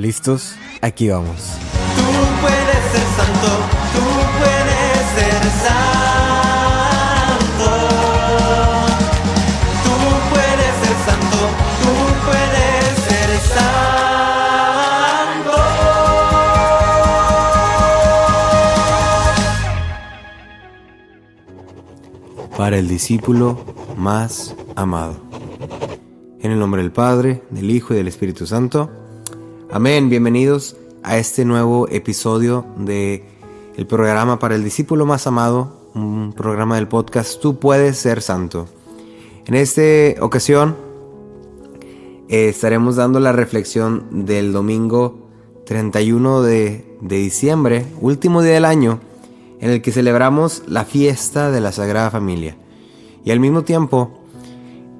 ¿Listos? Aquí vamos. Tú puedes ser santo, tú puedes ser santo. Tú puedes ser santo, tú puedes ser santo. Para el discípulo más amado. En el nombre del Padre, del Hijo y del Espíritu Santo. Amén. Bienvenidos a este nuevo episodio de el programa para el discípulo más amado, un programa del podcast Tú puedes ser santo. En esta ocasión estaremos dando la reflexión del domingo 31 de diciembre, último día del año, en el que celebramos la fiesta de la Sagrada Familia. Y al mismo tiempo,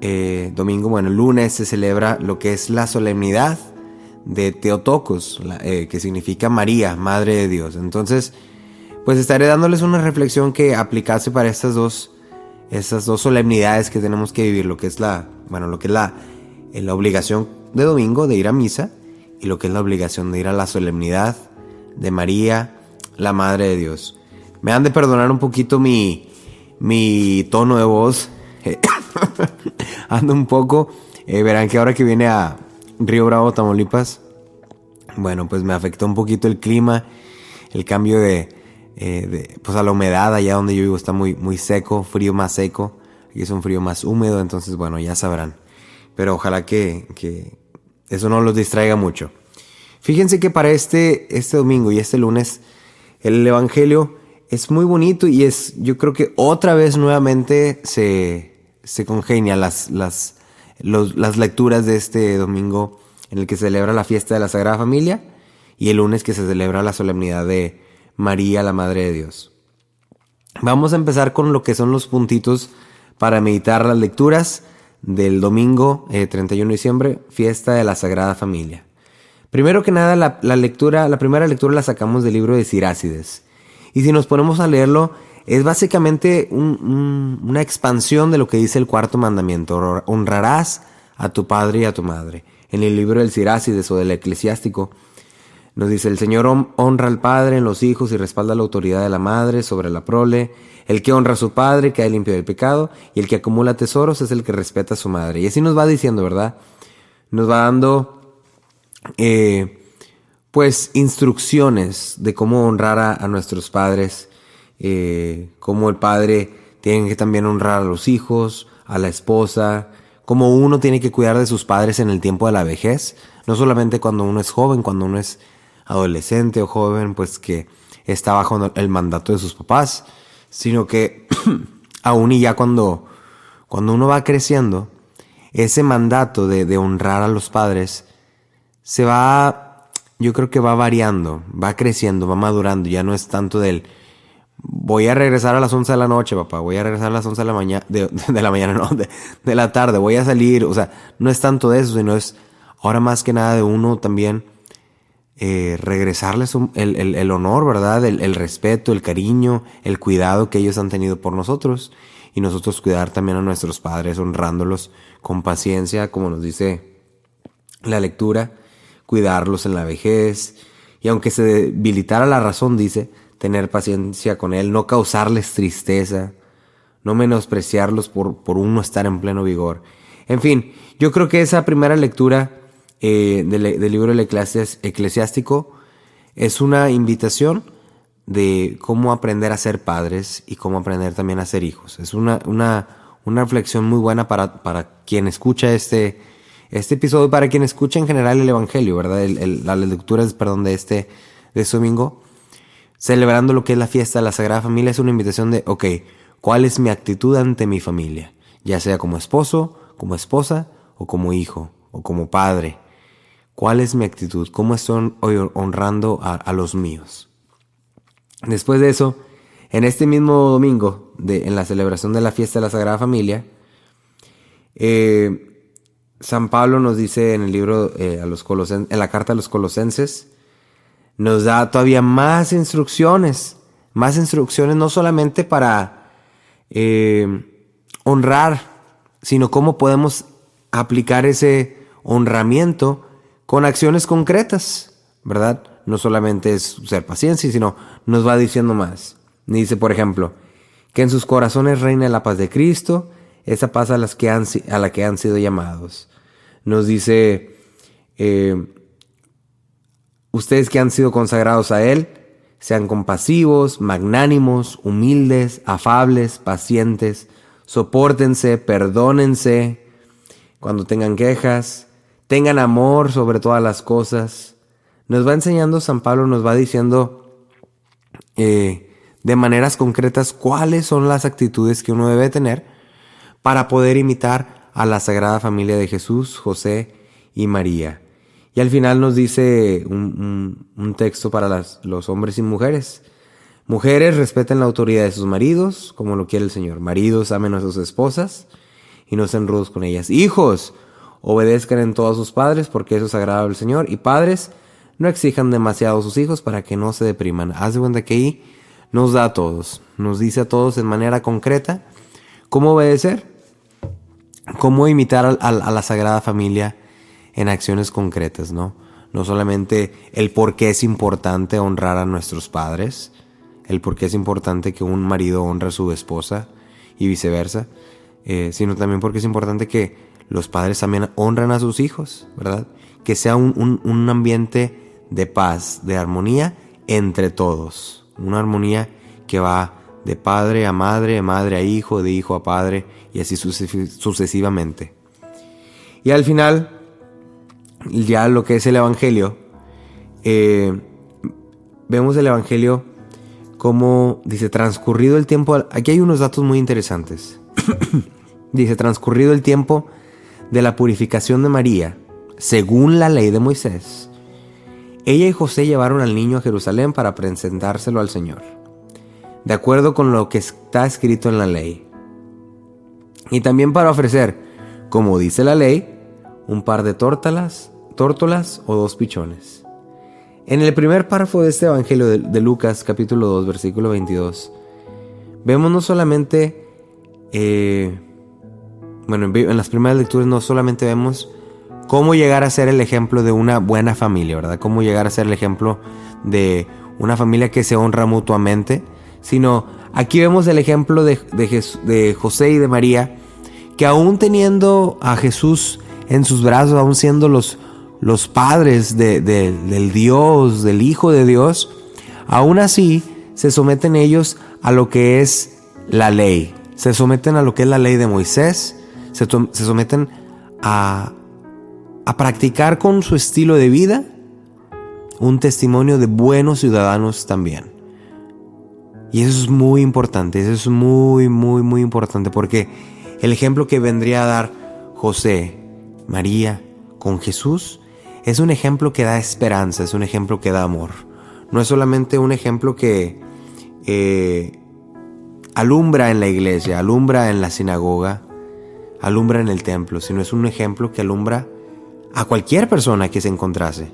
el lunes se celebra lo que es la solemnidad de Theotokos, que significa María, Madre de Dios. Entonces, pues estaré dándoles una reflexión que aplicase para estas dos solemnidades que tenemos que vivir, lo que es la obligación de domingo de ir a misa y lo que es la obligación de ir a la solemnidad de María, la Madre de Dios. Me han de perdonar un poquito mi tono de voz. Ando un poco. Verán que ahora que viene a Río Bravo, Tamaulipas, bueno, pues me afectó un poquito el clima, el cambio pues a la humedad. Allá donde yo vivo está muy, muy seco, frío más seco. Aquí es un frío más húmedo, entonces bueno, ya sabrán. Pero ojalá que eso no los distraiga mucho. Fíjense que para este domingo y este lunes, el Evangelio es muy bonito y yo creo que otra vez nuevamente se congenia las lecturas de este domingo en el que se celebra la fiesta de la Sagrada Familia y el lunes que se celebra la solemnidad de María, la Madre de Dios. Vamos a empezar con lo que son los puntitos para meditar las lecturas del domingo 31 de diciembre, fiesta de la Sagrada Familia. Primero que nada, la primera lectura la sacamos del libro de Sirácides. Y si nos ponemos a leerlo, es básicamente una expansión de lo que dice el cuarto mandamiento. Honrarás a tu padre y a tu madre. En el libro del Sirácides o del Eclesiástico nos dice: el Señor honra al padre en los hijos y respalda la autoridad de la madre sobre la prole. El que honra a su padre queda limpio del pecado, y el que acumula tesoros es el que respeta a su madre. Y así nos va diciendo, ¿verdad? Nos va dando pues instrucciones de cómo honrar a nuestros padres, cómo el padre tiene que también honrar a los hijos, a la esposa, cómo uno tiene que cuidar de sus padres en el tiempo de la vejez, no solamente cuando uno es joven, cuando uno es adolescente o joven, pues que está bajo el mandato de sus papás, sino que aún y ya cuando uno va creciendo, ese mandato de honrar a los padres yo creo que va variando, va creciendo, va madurando. Ya no es tanto voy a regresar a las 11 de la noche, papá, voy a regresar a las 11 de la mañana, de la mañana, no, de la tarde, voy a salir. O sea, no es tanto de eso, sino es ahora más que nada de uno también regresarles el honor, ¿verdad? El respeto, el cariño, el cuidado que ellos han tenido por nosotros. Y nosotros cuidar también a nuestros padres, honrándolos con paciencia, como nos dice la lectura. Cuidarlos en la vejez, y aunque se debilitara la razón, dice, tener paciencia con él, no causarles tristeza, no menospreciarlos por uno estar en pleno vigor. En fin, yo creo que esa primera lectura del libro del Eclesiástico es una invitación de cómo aprender a ser padres y cómo aprender también a ser hijos. Es una reflexión muy buena para quien escucha este episodio, para quien escucha en general el Evangelio, ¿verdad? Las lecturas, de este domingo, celebrando lo que es la fiesta de la Sagrada Familia, es una invitación de, ¿cuál es mi actitud ante mi familia? Ya sea como esposo, como esposa, o como hijo, o como padre. ¿Cuál es mi actitud? ¿Cómo estoy honrando a los míos? Después de eso, en este mismo domingo, en la celebración de la fiesta de la Sagrada Familia, San Pablo nos dice en el libro en la carta a los Colosenses, nos da todavía más instrucciones no solamente para honrar, sino cómo podemos aplicar ese honramiento con acciones concretas. ¿verdad? No solamente es ser paciente, sino nos va diciendo más. Dice, por ejemplo, que en sus corazones reine la paz de Cristo, esa paz a la que han sido llamados. Nos dice, ustedes que han sido consagrados a Él, sean compasivos, magnánimos, humildes, afables, pacientes, sopórtense, perdónense cuando tengan quejas, tengan amor sobre todas las cosas. Nos va enseñando San Pablo, nos va diciendo de maneras concretas cuáles son las actitudes que uno debe tener para poder imitar a la Sagrada Familia de Jesús, José y María. Y al final nos dice un texto para los hombres y mujeres. Mujeres, respeten la autoridad de sus maridos, como lo quiere el Señor. Maridos, amen a sus esposas y no sean rudos con ellas. Hijos, obedezcan en todo a sus padres, porque eso es agradable al Señor. Y padres, no exijan demasiado a sus hijos para que no se depriman. Haz de cuenta que ahí nos da a todos, nos dice a todos en manera concreta cómo obedecer, cómo imitar a la Sagrada Familia en acciones concretas, ¿no? No solamente el por qué es importante honrar a nuestros padres, el por qué es importante que un marido honre a su esposa y viceversa, sino también porque es importante que los padres también honren a sus hijos, ¿verdad? Que sea un ambiente de paz, de armonía entre todos, una armonía que va de padre a madre, de madre a hijo, de hijo a padre y así sucesivamente. Y al final, ya lo que es el Evangelio, vemos el Evangelio como dice, transcurrido el tiempo. Aquí hay unos datos muy interesantes. Dice, transcurrido el tiempo de la purificación de María, según la ley de Moisés, ella y José llevaron al niño a Jerusalén para presentárselo al Señor, de acuerdo con lo que está escrito en la ley, y también para ofrecer, como dice la ley, un par de tórtolas o 2 pichones. En el primer párrafo de este Evangelio de Lucas, capítulo 2, versículo 22, vemos no solamente, en las primeras lecturas no solamente vemos cómo llegar a ser el ejemplo de una buena familia, ¿verdad? Cómo llegar a ser el ejemplo de una familia que se honra mutuamente, sino aquí vemos el ejemplo de José y de María, que aún teniendo a Jesús en sus brazos, aún siendo los padres del Dios, del Hijo de Dios, aún así se someten ellos a lo que es la ley, se someten a lo que es la ley de Moisés, se someten a practicar con su estilo de vida un testimonio de buenos ciudadanos también. Y eso es muy importante, eso es muy, muy, muy importante, porque el ejemplo que vendría a dar José, María con Jesús es un ejemplo que da esperanza, es un ejemplo que da amor. No es solamente un ejemplo que alumbra en la iglesia, alumbra en la sinagoga, alumbra en el templo, sino es un ejemplo que alumbra a cualquier persona que se encontrase.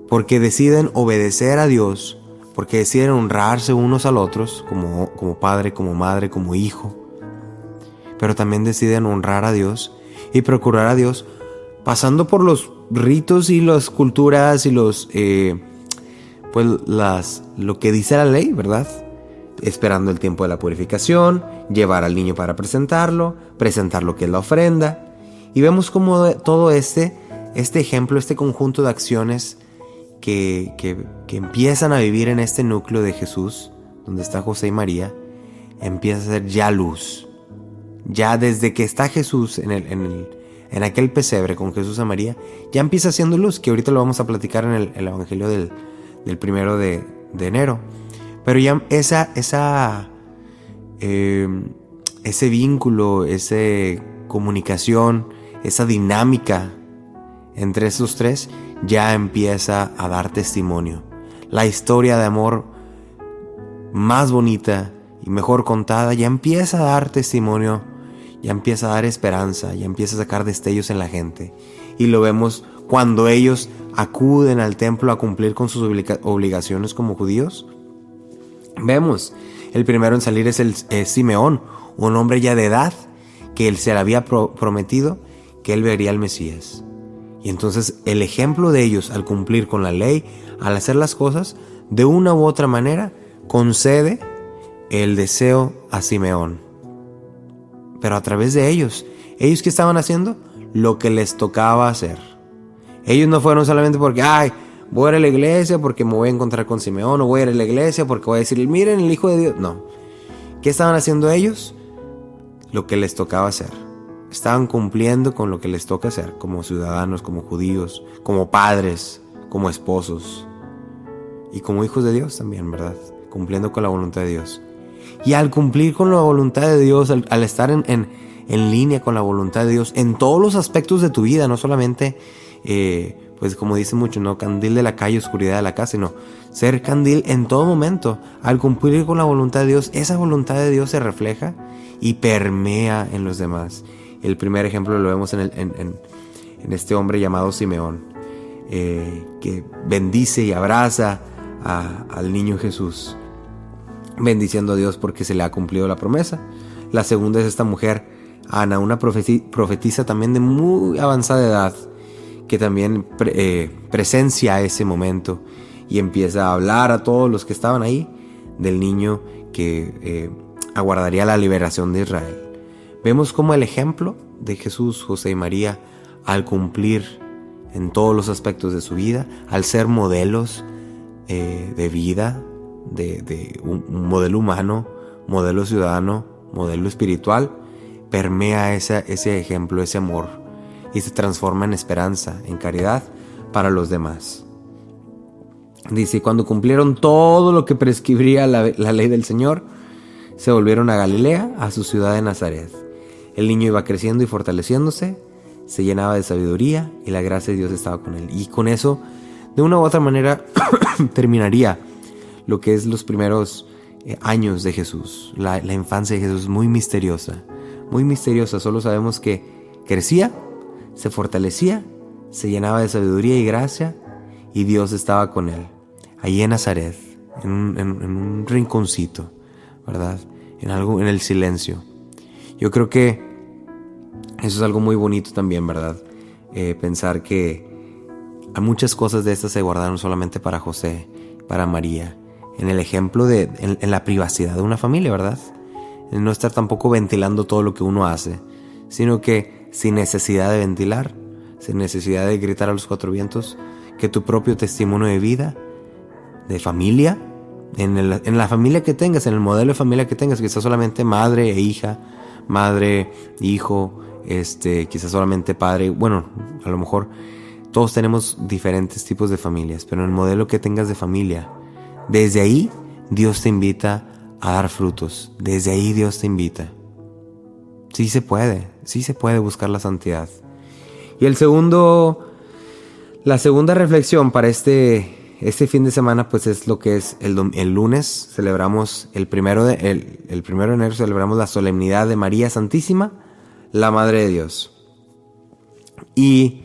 Porque deciden obedecer a Dios, porque deciden honrarse unos al otros, como padre, como madre, como hijo. Pero también deciden honrar a Dios y procurar a Dios, pasando por los ritos y las culturas y lo que dice la ley, ¿verdad? Esperando el tiempo de la purificación, llevar al niño para presentar lo que es la ofrenda. Y vemos como todo este ejemplo, este conjunto de acciones que empiezan a vivir en este núcleo de Jesús, donde está José y María, empieza a ser ya luz. Ya desde que está Jesús en aquel pesebre con Jesús y María, ya empieza siendo luz, que ahorita lo vamos a platicar en el Evangelio del 1 de enero. Pero ya ese vínculo, esa comunicación, esa dinámica entre esos tres ya empieza a dar testimonio. La historia de amor más bonita y mejor contada ya empieza a dar testimonio, ya empieza a dar esperanza, ya empieza a sacar destellos en la gente. Y lo vemos cuando ellos acuden al templo a cumplir con sus obligaciones como judíos. Vemos, el primero en salir es Simeón, un hombre ya de edad, que él se le había prometido que él vería al Mesías. Y entonces el ejemplo de ellos al cumplir con la ley, al hacer las cosas, de una u otra manera, concede el deseo a Simeón. Pero a través de ellos. ¿Ellos qué estaban haciendo? Lo que les tocaba hacer. Ellos no fueron solamente porque, voy a ir a la iglesia porque me voy a encontrar con Simeón, o voy a ir a la iglesia porque voy a decir, miren, el Hijo de Dios. No. ¿Qué estaban haciendo ellos? Lo que les tocaba hacer. Estaban cumpliendo con lo que les toca hacer, como ciudadanos, como judíos, como padres, como esposos y como hijos de Dios también, ¿verdad? Cumpliendo con la voluntad de Dios. Y al cumplir con la voluntad de Dios, al estar en línea con la voluntad de Dios en todos los aspectos de tu vida, no solamente, pues como dice mucho, no candil de la calle, oscuridad de la casa, sino ser candil en todo momento. Al cumplir con la voluntad de Dios, esa voluntad de Dios se refleja y permea en los demás. El primer ejemplo lo vemos en este hombre llamado Simeón, que bendice y abraza al niño Jesús, bendiciendo a Dios porque se le ha cumplido la promesa. La segunda es esta mujer, Ana, una profetisa también de muy avanzada edad, que también presencia ese momento y empieza a hablar a todos los que estaban ahí del niño que aguardaría la liberación de Israel. Vemos cómo el ejemplo de Jesús, José y María, al cumplir en todos los aspectos de su vida, al ser modelos de vida, de un modelo humano, modelo ciudadano, modelo espiritual, permea ese ejemplo, ese amor, y se transforma en esperanza, en caridad para los demás. Dice, cuando cumplieron todo lo que prescribía la ley del Señor, se volvieron a Galilea, a su ciudad de Nazaret. El niño iba creciendo y fortaleciéndose, se llenaba de sabiduría y la gracia de Dios estaba con él. Y con eso, de una u otra manera, terminaría lo que es los primeros años de Jesús. La infancia de Jesús, muy misteriosa, muy misteriosa. Solo sabemos que crecía, se fortalecía, se llenaba de sabiduría y gracia, y Dios estaba con él, allí en Nazaret, en un rinconcito, ¿verdad? En el silencio. Yo creo que eso es algo muy bonito también, ¿verdad? Pensar que hay muchas cosas de estas se guardaron solamente para José, para María, en el ejemplo en la privacidad de una familia, ¿verdad? En no estar tampoco ventilando todo lo que uno hace, sino que sin necesidad de ventilar, sin necesidad de gritar a los cuatro vientos, que tu propio testimonio de vida, de familia, en la familia que tengas, en el modelo de familia que tengas, quizás solamente madre e hija, madre, hijo, quizás solamente padre, bueno, a lo mejor todos tenemos diferentes tipos de familias, pero en el modelo que tengas de familia, desde ahí Dios te invita a dar frutos, desde ahí Dios te invita. Sí se puede buscar la santidad. Y la segunda reflexión para este fin de semana, pues es lo que es el lunes. Celebramos el primero de enero, celebramos la solemnidad de María Santísima, la Madre de Dios. Y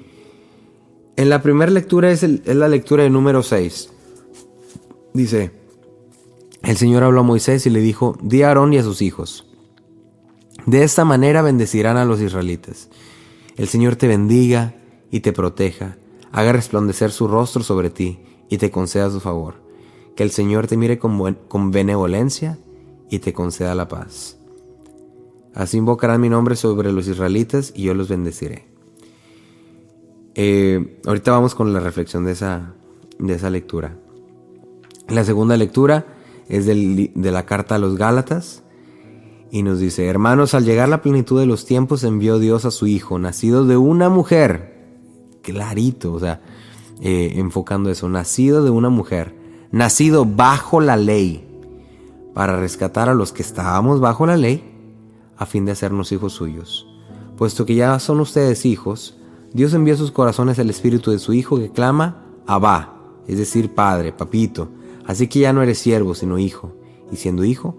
en la primera lectura es la lectura de número 6. Dice, el Señor habló a Moisés y le dijo, di a Aarón y a sus hijos, de esta manera bendecirán a los israelitas. El Señor te bendiga y te proteja, haga resplandecer su rostro sobre ti y te conceda su favor. Que el Señor te mire con benevolencia y te conceda la paz. Así invocarán mi nombre sobre los israelitas y yo los bendeciré. Ahorita vamos con la reflexión de esa lectura. La segunda lectura es de la carta a los Gálatas. Y nos dice, hermanos, al llegar la plenitud de los tiempos envió Dios a su Hijo, nacido de una mujer. Clarito, o sea, enfocando eso, nacido de una mujer, nacido bajo la ley, para rescatar a los que estábamos bajo la ley, a fin de hacernos hijos suyos. Puesto que ya son ustedes hijos, Dios envió a sus corazones el espíritu de su Hijo que clama, Abba, es decir, Padre, Papito. Así que ya no eres siervo, sino hijo. Y siendo hijo,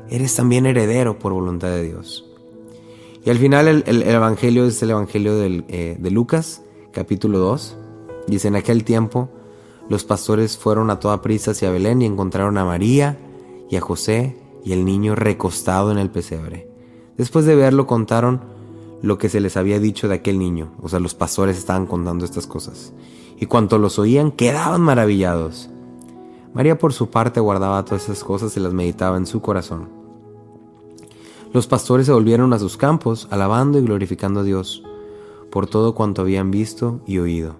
eres también heredero por voluntad de Dios. Y al final el evangelio es el evangelio de Lucas, capítulo 2. Dice, en aquel tiempo los pastores fueron a toda prisa hacia Belén y encontraron a María y a José y el niño recostado en el pesebre. Después de verlo contaron lo que se les había dicho de aquel niño. O sea, los pastores estaban contando estas cosas. Y cuanto los oían, quedaban maravillados. María, por su parte, guardaba todas esas cosas y las meditaba en su corazón. Los pastores se volvieron a sus campos, alabando y glorificando a Dios por todo cuanto habían visto y oído,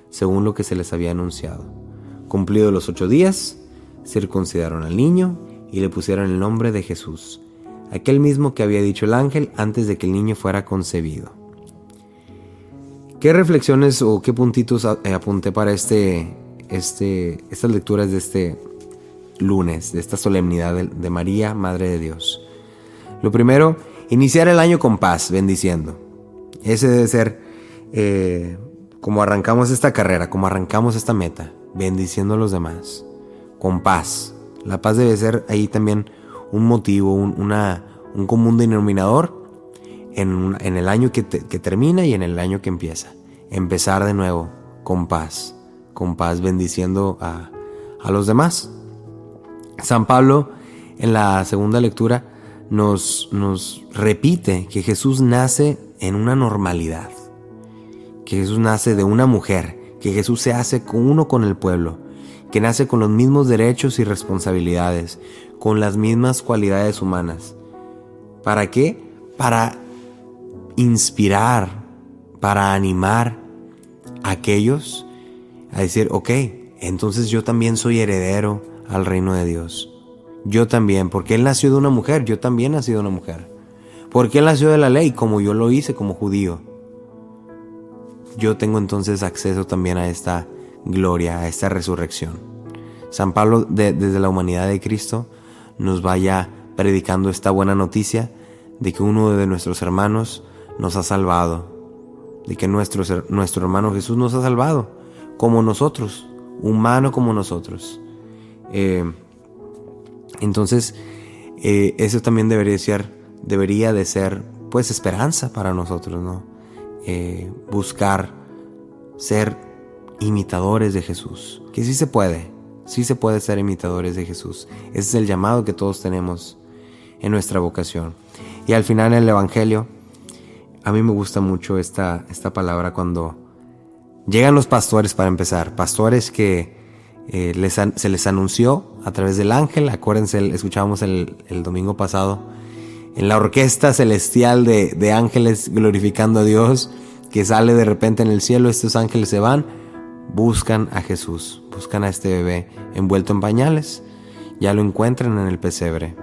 según lo que se les había anunciado. Cumplidos los 8 días, circuncidaron al niño y le pusieron el nombre de Jesús, aquel mismo que había dicho el ángel antes de que el niño fuera concebido. ¿Qué reflexiones o qué puntitos apunté para estas lecturas de este lunes, de esta solemnidad de María, Madre de Dios? Lo primero, iniciar el año con paz, bendiciendo. Ese debe ser como arrancamos esta carrera, como arrancamos esta meta, bendiciendo a los demás, con paz. La paz debe ser ahí también un motivo, un común denominador en el año que termina y en el año que empieza. Empezar de nuevo con paz, bendiciendo a los demás. San Pablo, en la segunda lectura, nos repite que Jesús nace en una normalidad, que Jesús nace de una mujer, que Jesús se hace uno con el pueblo, que nace con los mismos derechos y responsabilidades, con las mismas cualidades humanas. ¿Para qué? Para inspirar, para animar a aquellos a decir, ok, entonces yo también soy heredero al reino de Dios. Yo también, porque Él nació de una mujer, yo también nací de una mujer. Porque Él nació de la ley, como yo lo hice como judío. Yo tengo entonces acceso también a esta gloria, a esta resurrección. San Pablo, desde la humanidad de Cristo, nos vaya predicando esta buena noticia de que uno de nuestros hermanos nos ha salvado, de que nuestro hermano Jesús nos ha salvado, como nosotros, humano como nosotros. Entonces, eso también debería de ser, pues, esperanza para nosotros, ¿no? Buscar ser imitadores de Jesús, que sí se puede ser imitadores de Jesús. Ese es el llamado que todos tenemos en nuestra vocación. Y al final, en el Evangelio, a mí me gusta mucho esta palabra cuando llegan los pastores, para empezar, pastores que se les anunció a través del ángel. Acuérdense, escuchábamos el domingo pasado en la orquesta celestial de ángeles glorificando a Dios, que sale de repente en el cielo. Estos ángeles se van, buscan a Jesús, buscan a este bebé envuelto en pañales, ya lo encuentran en el pesebre.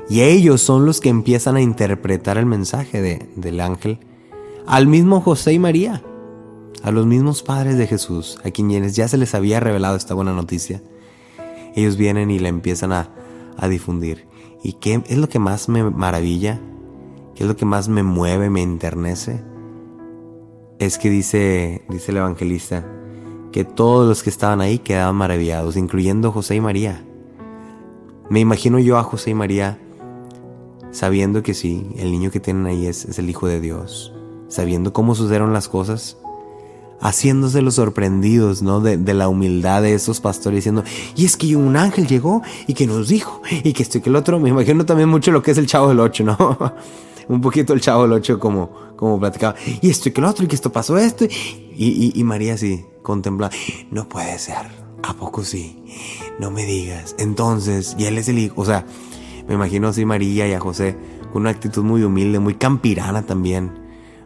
Y ellos son los que empiezan a interpretar el mensaje del ángel al mismo José y María, a los mismos padres de Jesús, a quienes ya se les había revelado esta buena noticia. Ellos vienen y la empiezan a difundir. ¿Y qué es lo que más me maravilla? ¿Qué es lo que más me mueve, me enternece? Es que dice el evangelista que todos los que estaban ahí quedaban maravillados, incluyendo José y María. Me imagino yo a José y María sabiendo que sí, el niño que tienen ahí es el Hijo de Dios, sabiendo cómo sucedieron las cosas, haciéndose los sorprendidos, ¿no? De la humildad de esos pastores, diciendo, y es que un ángel llegó y que nos dijo, y que esto y que el otro. Me imagino también mucho lo que es el Chavo del Ocho, ¿no? Un poquito el Chavo del Ocho como platicaba, y esto y que el otro, y que esto pasó esto, y María así, contemplando, no puede ser, ¿a poco sí? No me digas. Entonces, y él es el hijo. O sea, me imagino así María y a José con una actitud muy humilde, muy campirana también,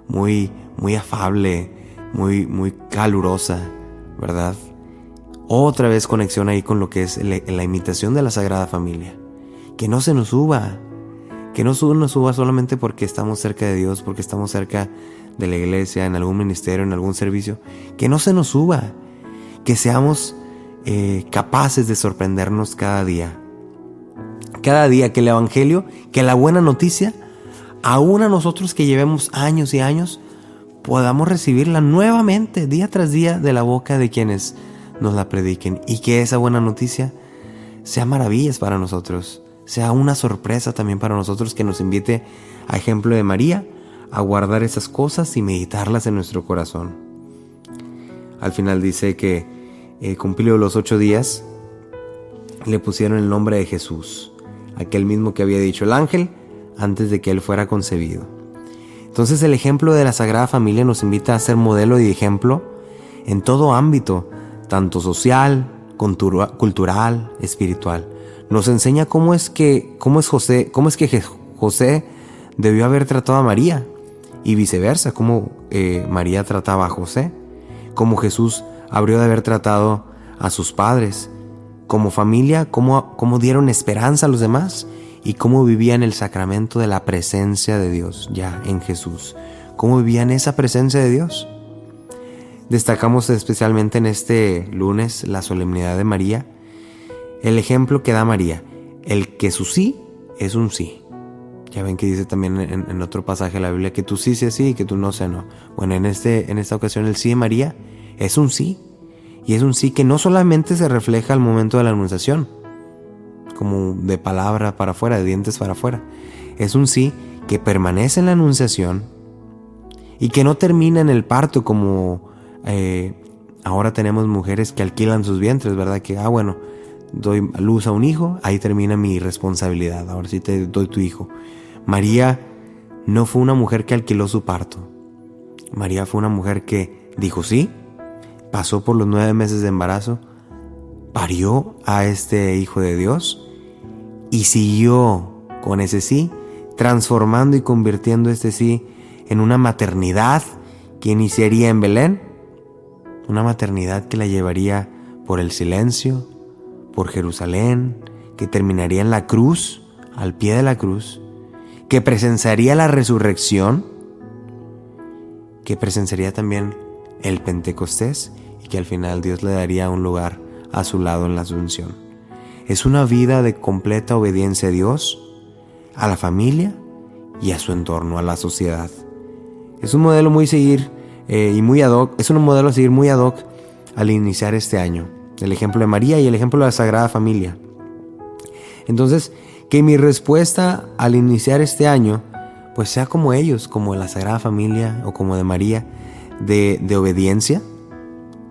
muy afable, muy calurosa, ¿verdad? Otra vez conexión ahí con lo que es la imitación de la Sagrada Familia. Que no se nos suba, que no nos suba solamente porque estamos cerca de Dios, porque estamos cerca de la iglesia, en algún ministerio, en algún servicio. Que no se nos suba, que seamos capaces de sorprendernos cada día. Cada día que el Evangelio, que la buena noticia, aún a nosotros que llevemos años y años, podamos recibirla nuevamente, día tras día, de la boca de quienes nos la prediquen. Y que esa buena noticia sea maravillas para nosotros, sea una sorpresa también para nosotros, que nos invite, a ejemplo de María, a guardar esas cosas y meditarlas en nuestro corazón. Al final dice que cumplidos los 8 días, le pusieron el nombre de Jesús, aquel mismo que había dicho el ángel antes de que él fuera concebido. Entonces el ejemplo de la Sagrada Familia nos invita a ser modelo y ejemplo en todo ámbito, tanto social, cultural, espiritual. Nos enseña cómo es que José debió haber tratado a María y viceversa, cómo María trataba a José, cómo Jesús habría de haber tratado a sus padres, como familia, cómo dieron esperanza a los demás y cómo vivían el sacramento de la presencia de Dios ya en Jesús, cómo vivían esa presencia de Dios. Destacamos especialmente en este lunes la solemnidad de María, el ejemplo que da María, el que su sí es un sí. Ya ven que dice también en otro pasaje de la Biblia que tú sí sea sí y que tú no sea no. Bueno, en esta ocasión el sí de María es un sí, y es un sí que no solamente se refleja al momento de la anunciación, como de palabra para afuera, de dientes para afuera. Es un sí que permanece en la anunciación y que no termina en el parto como ahora tenemos mujeres que alquilan sus vientres, ¿verdad? Que, bueno, doy a luz a un hijo, ahí termina mi responsabilidad, ahora sí te doy tu hijo. María no fue una mujer que alquiló su parto. María fue una mujer que dijo sí, pasó por los 9 meses de embarazo, parió a este Hijo de Dios y siguió con ese sí, transformando y convirtiendo este sí en una maternidad que iniciaría en Belén, una maternidad que la llevaría por el silencio, por Jerusalén, que terminaría en la cruz, al pie de la cruz, que presenciaría la resurrección, que presenciaría también el Pentecostés y que al final Dios le daría un lugar a su lado en la Asunción. Es una vida de completa obediencia a Dios, a la familia y a su entorno, a la sociedad. Es un modelo muy seguir y muy ad hoc, es un modelo a seguir muy ad hoc al iniciar este año. El ejemplo de María y el ejemplo de la Sagrada Familia. Entonces, que mi respuesta al iniciar este año pues sea como ellos, como la Sagrada Familia o como de María, de obediencia,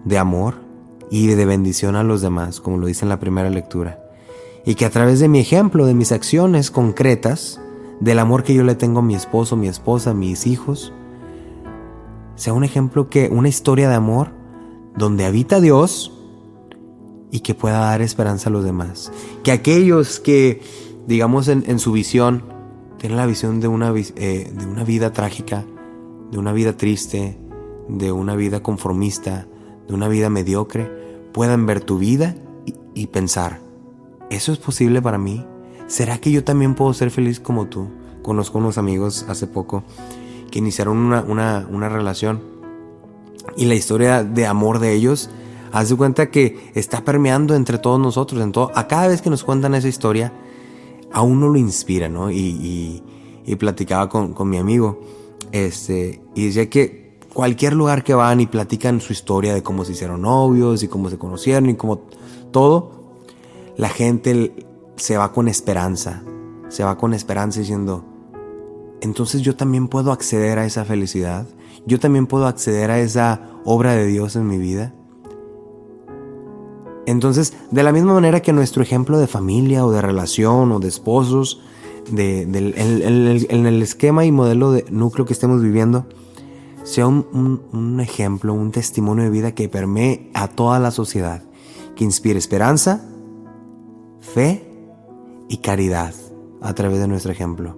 de amor y de bendición a los demás, como lo dice en la primera lectura. Y que a través de mi ejemplo, de mis acciones concretas, del amor que yo le tengo a mi esposo, mi esposa, a mis hijos, sea un ejemplo, una historia de amor donde habita Dios y que pueda dar esperanza a los demás. Que aquellos que, digamos, en su visión, tienen la visión de una vida trágica, de una vida triste, de una vida conformista, de una vida mediocre, puedan ver tu vida y pensar, ¿eso es posible para mí? ¿Será que yo también puedo ser feliz como tú? Conozco unos amigos hace poco que iniciaron una relación y la historia de amor de ellos, haz de cuenta que está permeando entre todos nosotros, a cada vez que nos cuentan esa historia, a uno lo inspira, ¿no? Y platicaba con mi amigo, y decía que cualquier lugar que van y platican su historia de cómo se hicieron novios y cómo se conocieron y cómo todo, la gente se va con esperanza diciendo, entonces yo también puedo acceder a esa felicidad, yo también puedo acceder a esa obra de Dios en mi vida. Entonces, de la misma manera que nuestro ejemplo de familia o de relación o de esposos, en el esquema y modelo de núcleo que estemos viviendo, sea un ejemplo, un testimonio de vida que permee a toda la sociedad, que inspire esperanza, fe y caridad a través de nuestro ejemplo.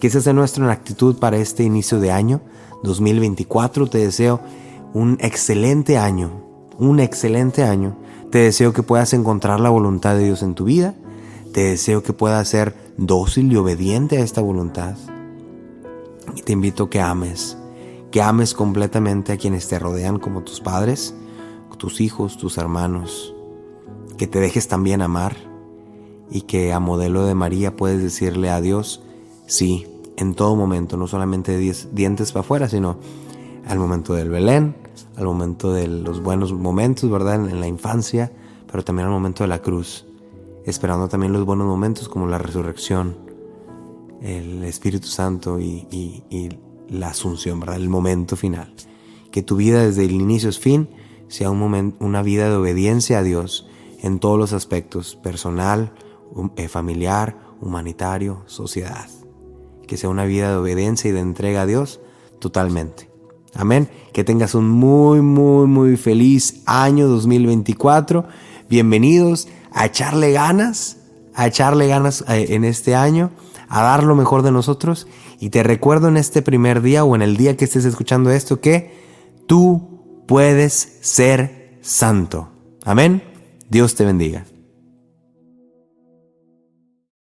Que esa sea nuestra actitud para este inicio de año 2024. Te deseo un excelente año. Te deseo que puedas encontrar la voluntad de Dios en tu vida. Te deseo que puedas ser dócil y obediente a esta voluntad. Y te invito a que ames completamente a quienes te rodean, como tus padres, tus hijos, tus hermanos. Que te dejes también amar y que a modelo de María puedes decirle a Dios sí en todo momento, no solamente de dientes para afuera, sino al momento del Belén, al momento de los buenos momentos, ¿verdad? En la infancia, pero también al momento de la cruz, esperando también los buenos momentos como la resurrección, el Espíritu Santo y la Asunción, ¿verdad? El momento final. Que tu vida desde el inicio a fin sea una vida de obediencia a Dios en todos los aspectos, personal, familiar, humanitario, sociedad. Que sea una vida de obediencia y de entrega a Dios totalmente. Amén. Que tengas un muy feliz año 2024. Bienvenidos a echarle ganas en este año, a dar lo mejor de nosotros. Y te recuerdo en este primer día o en el día que estés escuchando esto que tú puedes ser santo. Amén. Dios te bendiga.